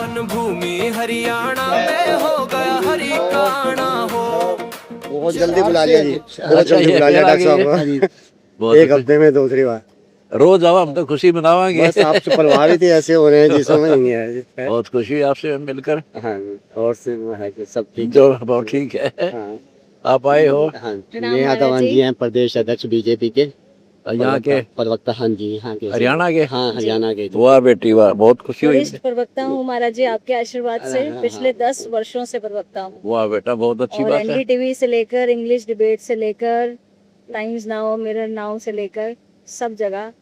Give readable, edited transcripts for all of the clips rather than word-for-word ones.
पावन भूमि हरियाणा में हो गया हरिकाणा हो। बहुत जल्दी बुला लिया जी, बहुत जल्दी बुला लिया डॉक्टर साहब को। एक हफ्ते में दूसरी बार। रोज आओ, हम तो खुशी मनावांगे। बस आपसे प्रभावित ही ऐसे हो रहे हैं जी, समझ नहीं है। बहुत खुशी है आपसे मिलकर। हाँ, और से है कि सब ठीक जो बहुत ठीक है। हाँ, आप आए हो हाँ, नेहा धवन जी हैं, प्रदेश अध्यक्ष बीजेपी के, यहाँ के प्रवक्ता। हाँ जी, यहाँ के हरियाणा के। हाँ, हरियाणा के। वाह बेटी वाह, बहुत खुशी हुई। वरिष्ठ प्रवक्ता हूँ महाराज जी, आपके आशीर्वाद से पिछले 10 वर्षों से प्रवक्ता हूँ। वाह बेटा, बहुत अच्छी और बात है। एनडीटीवी से लेकर इंग्लिश डिबेट से लेकर टाइम्स नाउ, मिरर नाउ से लेकर सब जगह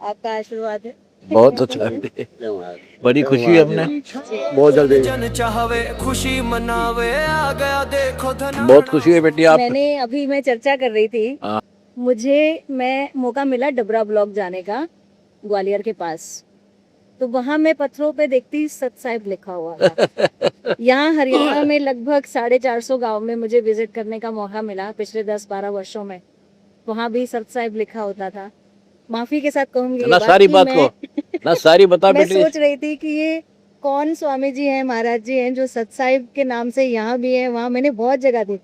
आपका आशीर्वाद है। बहुत अच्छा है, बड़ी खुशी है हमने। बहुत जल्दी जन चाहवे खुशी मनावे, आ गया देखो धन। बहुत खुशी है बेटी आप। मैंने अभी मैं चर्चा कर रही थी, हाँ। मैं मौका मिला डबरा ब्लॉक जाने का, ग्वालियर के पास। तो वहां मैं पत्थरों पे देखती सत साहिब लिखा हुआ था। यहाँ हरियाणा में लगभग 450 गांव में मुझे विजिट करने का मौका मिला पिछले 10-12 वर्षों में। वहां भी सत साहिब लिखा होता था। माफी के साथ कहूंगी ना सारी बात को, ना सारी बता मैं बेटी। सोच रही थी कि ये कौन स्वामी जी हैं, महाराज जी हैं, जो सत साहिब के नाम से यहाँ भी है, वहाँ मैंने बहुत जगह देखी।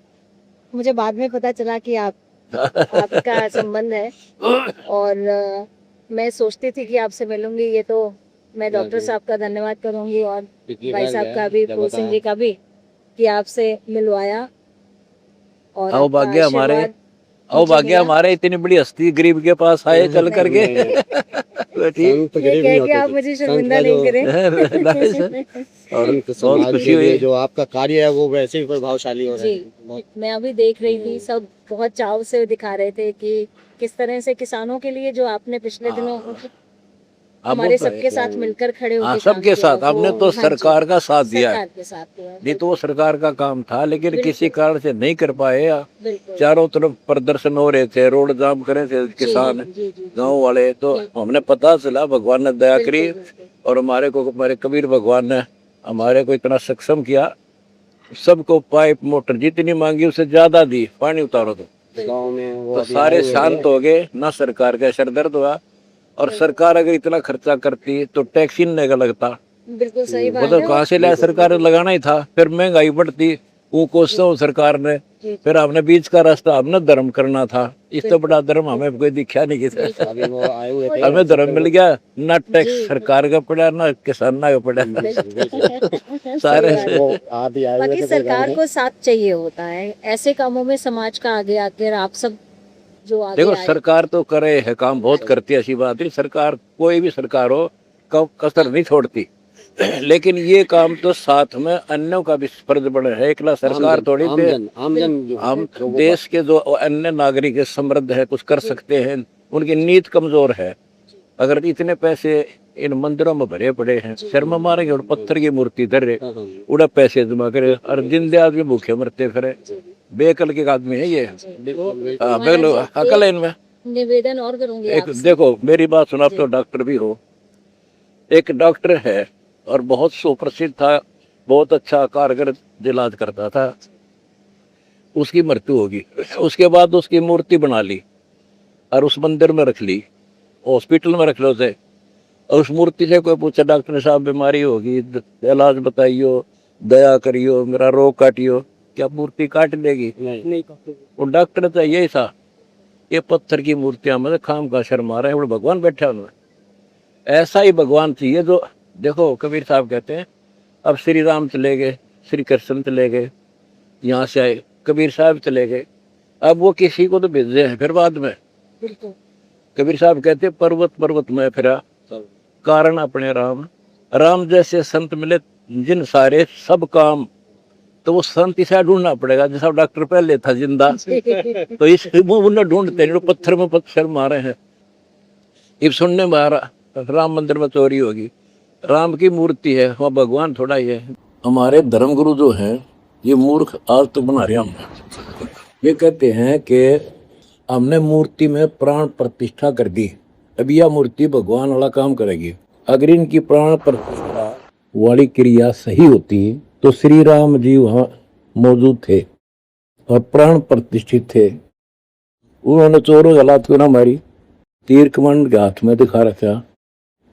मुझे बाद में पता चला कि आपका संबंध है। और मैं सोचती थी कि आपसे मिलूंगी, ये तो मैं डॉक्टर साहब का धन्यवाद करूंगी और भाई साहब का भी, फूल सिंह जी का भी, कि आपसे मिलवाया। और आओ भाग्य हमारे, आओ भाग्य हमारे, इतनी बड़ी हस्ती गरीब के पास आए चल करके। ये कह के आप मुझे शर्मिंदा नहीं करें। और बहुत खुशी हुई, जो आपका कार्य है वो वैसे ही प्रभावशाली हो रहा है। जी, मैं अभी देख रही थी, सब बहुत चाव से दिखा रहे थे कि किस तरह से किसानों के लिए जो आपने पिछले दिनों हमारे सबके साथ मिलकर खड़े होकर सबके साथ हमने तो सरकार का साथ दिया है। सरकार के साथ दिया है। नहीं तो वो सरकार का काम था, लेकिन किसी कारण से नहीं कर पाए। बिल्कुल। चारों तरफ प्रदर्शन हो रहे थे, रोड जाम करे थे किसान, जी। गांव वाले। तो हमने पता चला, भगवान ने दया करी और हमारे कबीर भगवान ने हमारे को इतना सक्षम किया। सबको पाइप मोटर जितनी मांगी उससे ज्यादा दी, पानी उतारो तो गाँव में तो सारे शांत हो गए। ना सरकार का सर दर्द हुआ। और सरकार अगर इतना खर्चा करती तो टैक्स इनने का लगता, बिल्कुल सही बात वो तो है। कहाँ से लाया, सरकार लगाना ही था। फिर महंगाई बढ़ती, वो कोसों सरकार ने। फिर हमने बीच का रास्ता हमने धर्म करना था। इससे बड़ा धर्म हमें कोई दिखा नहीं किसी। हमें धर्म मिल गया, ना टैक्स सरकार का पड़ा, ना किसान का पड़ा। सारे से बाकी सरकार को साथ चाहिए होता है ऐसे कामों में, समाज का आगे आकर आप सब जो आगे देखो आए। सरकार तो करे है, काम बहुत करती है, ऐसी बात नहीं। सरकार कोई भी सरकार हो कसर नहीं छोड़ती। लेकिन ये काम तो साथ में अन्यों का भी फर्ज बने है। एकला सरकार थोड़ी हम देश के जो अन्य नागरिक समृद्ध है, कुछ कर सकते हैं, उनकी नीयत कमजोर है। अगर इतने पैसे इन मंदिरों में भरे पड़े हैं, शर्म मारेंगे और पत्थर की मूर्ति धर रहे, उड़ा पैसे जमा करे और जिंदे आदमी भूखे मरते फिरे। बेअकल के आदमी है ये। अकल है इनमें। निवेदन और करूंगी एक देखो मेरी बात सुना, आप तो डॉक्टर भी हो। एक डॉक्टर है और बहुत सुप्रसिद्ध था, बहुत अच्छा कारगर इलाज करता था। उसकी मृत्यु होगी, उसके बाद उसकी मूर्ति बना ली और उस मंदिर में रख ली, हॉस्पिटल में रख लो उसे। और उस मूर्ति से कोई पूछा, डॉक्टर साहब बीमारी होगी, इलाज बताइयो, दया करियो, मेरा रोग काटियो, क्या मूर्ति काट लेगी? नहीं। वो डॉक्टर तो यही था, ये पत्थर की मूर्तियां मतलब खाम का शर्मा रहे हैं, भगवान बैठा उनमें। ऐसा ही भगवान चाहिए जो, देखो कबीर साहब कहते हैं, अब श्री राम चले गए, श्री कृष्ण चले गए, यहाँ से आए कबीर साहब चले गए, अब वो किसी को तो भेजे हैं फिर बाद में। कबीर साहब कहते पर्वत पर्वत में फिरा, कारण अपने राम। राम जैसे संत मिले जिन सारे सब काम, तो वो संत इसे ढूंढना पड़ेगा। जैसा डॉक्टर पहले था जिंदा, तो इस उन्हें ढूंढते हैं, पत्थर में पत्थर मारे हैं। इब सुनने में आ रहा राम मंदिर में चोरी होगी, राम की मूर्ति है, वहाँ भगवान थोड़ा ही है। हमारे धर्मगुरु जो हैं ये मूर्ख आज तो बना रहे हम। ये कहते हैं कि हमने मूर्ति में प्राण प्रतिष्ठा कर दी, अब यह मूर्ति भगवान वाला काम करेगी। अगर इनकी प्राण प्रतिष्ठा वाली क्रिया सही होती तो श्री राम जी वहाँ मौजूद थे और प्राण प्रतिष्ठित थे। उन्होंने चोरों हालात क्यों ना मारी, तीर कमान के हाथ में दिखा रखा,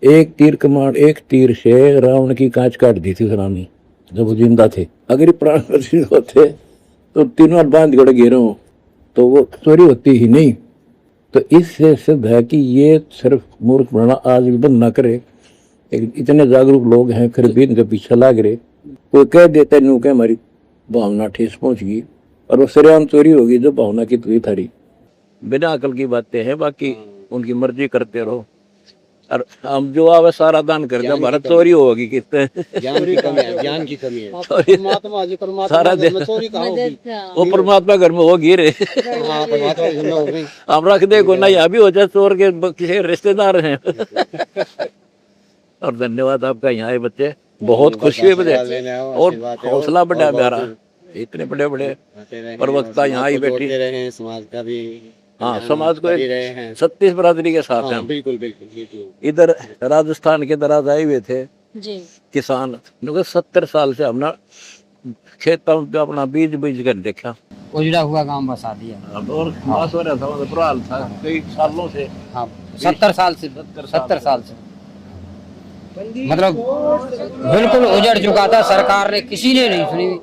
एक तीर से रावण की कांच काट दी थी रानी जब वो जिंदा थे। अगर ये प्राण प्रतिष्ठित होते तो तीनों हाथ बांध गड़ गिरे हों तो वो चोरी होती ही नहीं। तो इससे सिद्ध है कि ये सिर्फ मूर्ख बनाना आज भी बंद ना करे। इतने जागरूक लोग हैं फिर भी इनके पीछे लाग रहे। कोई कह देता नू के हमारी भावना ठेस पहुंच गई और वो सरेआम चोरी होगी जो भावना की तुई थारी। बिना अकल की बातें हैं, बाकी उनकी मर्जी करते रहो। और हम जो आवे सारा दान कर दे, भारत चोरी होगी कितने ज्ञान की कमी है, ज्ञान की कमी है। परमात्मा जी परमात्मा सारा घर में दिन चोरी कहाँ होगी? वो परमात्मा घर में होगी रे। हाँ परमात्मा घर में होगी। हम रख दे को ना यहाँ भी हो जाए चोर के किसी रिश्तेदार हैं। और धन्यवाद आपका, यहाँ आए बच्चे बहुत खुशी हुई मुझे और हौसला बढ़ा मेरा। इतने बड़े बड़े प्रवक्ता यहाँ आई बैठी रहे हैं, समाज का भी हाँ समाज को रहे हैं। 36 बरादरी के साथ हैं। बिल्कुल बिल्कुल बिल्कुल। इधर राजस्थान के दराज आए हुए थे जी किसान, 70 साल से हमने खेतों पे अपना बीज कर देखा। उजड़ा हुआ गांव बसा दिया। और मास हो रहा था, मतलब बुरा हाल था कई सालों से। हाँ 70 साल से 70 साल से मतलब बिल्कुल उजड़ चुका था, सरकार ने किसी ने नहीं सुनी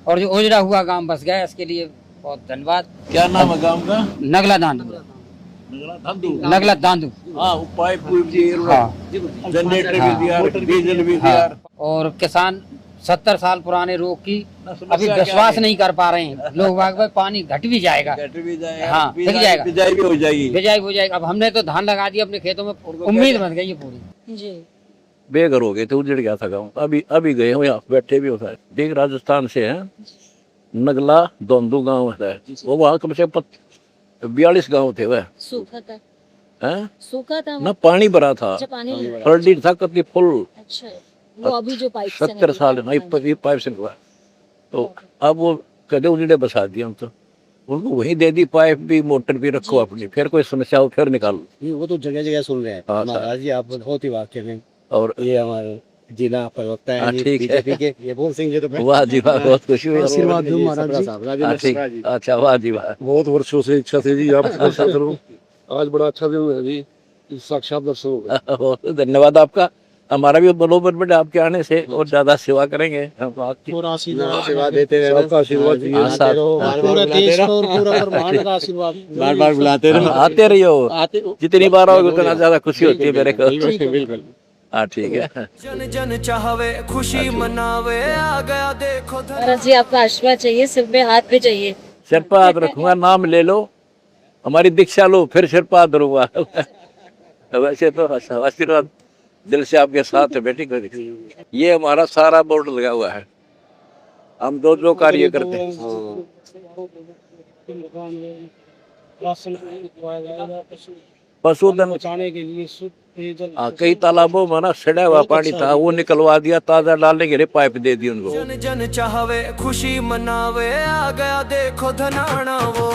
और जो उजड़ा हुआ गांव बस गया, इसके लिए बहुत धन्यवाद। क्या नाम है गांव का? नगला दांदू। नगला दांदू। हाँ पाइप भी दिए, जनरेटर भी दिया, डीजल भी दिया। और किसान 70 साल पुराने रोग की अभी विश्वास नहीं कर पा रहे हैं लोग। भाई पानी घट भी जाएगा, हाँ फिर जाएगा, बिजाई भी हो जाएगी, बिजाई हो जाएगा। अब हमने तो धान लगा दिया अपने खेतों में, उम्मीद बन गई है पूरी। जी बेघर हो गए थे, उजड़ गया था गाँव। अभी गए हो, यहाँ बैठे भी होता है। देख राजस्थान से है, नगला दोंदू गांव है वो, वहाँ कम से कम 42 गांव थे वह। सूखा था, हैं? सूखा था ना पानी भरा था, अच्छा पानी। फर्डी था कति फुल। अच्छा वो अभी जो पाइप से 70 साल नहीं पाइप से हुआ। तो अब वो कदे उजड़े बसा दिया हम तो उनको वहीं दे दी, पाइप भी मोटर भी रखो अपनी, फिर कोई समस्या हो फिर निकालो। वो तो जगह जगह सुन रहे हैं महाराज जी, आप बहुत ही वाकिफ हैं। और ये हमारे जिला प्रवक्ता है बीजेपी के, ये बोल सिंह जी। तो वाह जी वाह, बहुत खुशी हुई। आशीर्वाद दो महाराज जी। अच्छा वाह जी वाह, बहुत वर्षों से इच्छा थी जी आपके साथ करूं, आज बड़ा अच्छा दिन है जी, साक्षात दर्शन हो गए। बहुत धन्यवाद आपका। हमारा भी बरोबर बेटा आपके आने से और ज्यादा सेवा करेंगे हम आपकी। पूरा आशीर्वाद देते रहे, सबका आशीर्वाद चाहिए। पूरे देश को और पूरा ब्रह्मांड का आशीर्वाद बार बार बुलाते रहो, आते रहियो, जितनी बार आओगे उतना ज्यादा खुशी होती है मेरे को। बिल्कुल। हाँ ठीक है। जन जन चाहवे खुशी मनावे, आ गया देखो महाराज जी आपका आशीर्वाद चाहिए, सिर पे हाथ पे चाहिए। सिर पर हाथ रखूंगा, नाम ले लो, हमारी दीक्षा लो, फिर सिर पर हाथ धरूंगा। वैसे तो आशीर्वाद दिल से आपके साथ है बेटी को। ये हमारा सारा बोर्ड लगा हुआ है, हम जो कार्य करते हैं। पशुधन बचाने के लिए शुद्ध पेयजल, कई तालाबों में ना सड़ा हुआ पानी था, वो निकलवा दिया, ताजा डालने के लिए पाइप दे दी उनको। जन जन चाहवे खुशी मनावे, आ गया देखो धनाना वो।